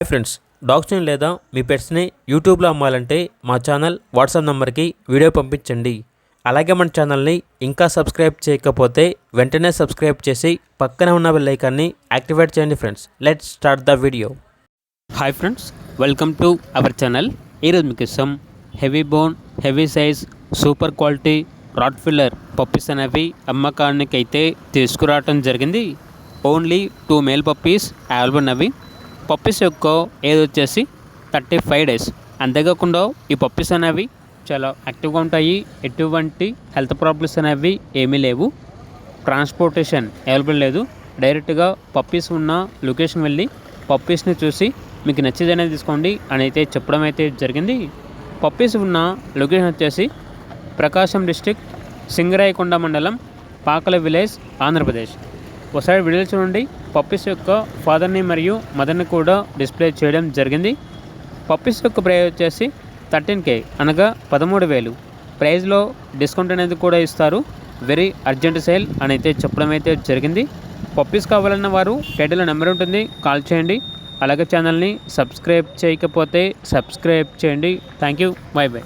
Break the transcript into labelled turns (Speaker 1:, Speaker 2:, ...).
Speaker 1: Hi friends, డాగ్స్ని లేదా మీ పెట్స్ని యూట్యూబ్లో అమ్మాలంటే మా ఛానల్ వాట్సాప్ నెంబర్కి వీడియో పంపించండి. అలాగే మన ఛానల్ని ఇంకా సబ్స్క్రైబ్ చేయకపోతే వెంటనే సబ్స్క్రైబ్ చేసి పక్కనే ఉన్న బెల్ ఐకాన్ని యాక్టివేట్ చేయండి. Friends, let's start the video.
Speaker 2: Hi friends, welcome to our channel. ఈరోజు మీకు ఇస్తాం heavy bone, heavy size, super quality Rottweiler puppies అనేవి అమ్మకానికి అయితే తీసుకురావటం జరిగింది. ఓన్లీ 2 మేల్ పప్పీస్ అవైలబుల్ ఉన్నవి. పప్పీస్ యొక్క ఏజ్ వచ్చేసి 35 డేస్. అంతేకాకుండా ఈ పప్పీస్ అనేవి చాలా యాక్టివ్గా ఉంటాయి. ఎటువంటి హెల్త్ ప్రాబ్లమ్స్ అనేవి ఏమీ లేవు. ట్రాన్స్పోర్టేషన్ అవైలబుల్ లేదు. డైరెక్ట్గా పప్పీస్ ఉన్న లొకేషన్ వెళ్ళి పప్పీస్ని చూసి మీకు నచ్చేది అనేది తీసుకోండి అని అయితే చెప్పడం అయితే జరిగింది. పప్పీస్ ఉన్న లొకేషన్ వచ్చేసి ప్రకాశం డిస్టిక్, సింగరాయకొండ మండలం, పాకల విలేజ్, ఆంధ్రప్రదేశ్. ఒకసారి వీడియో చూడండి. పప్పీస్ యొక్క ఫాదర్ని మరియు మదర్ని కూడా డిస్ప్లే చేయడం జరిగింది. పప్పీస్ యొక్క ప్రైస్ వచ్చేసి 13K, అనగా 13,000. ప్రైస్లో డిస్కౌంట్ అనేది కూడా ఇస్తారు. వెరీ అర్జెంట్ సేల్ అని అయితే చెప్పడం అయితే జరిగింది. పప్పీస్ కావాలన్న వారు టైటిల్లో నెంబర్ ఉంటుంది, కాల్ చేయండి. అలాగే ఛానల్ని సబ్స్క్రైబ్ చేయకపోతే సబ్స్క్రైబ్ చేయండి. Thank you, by by.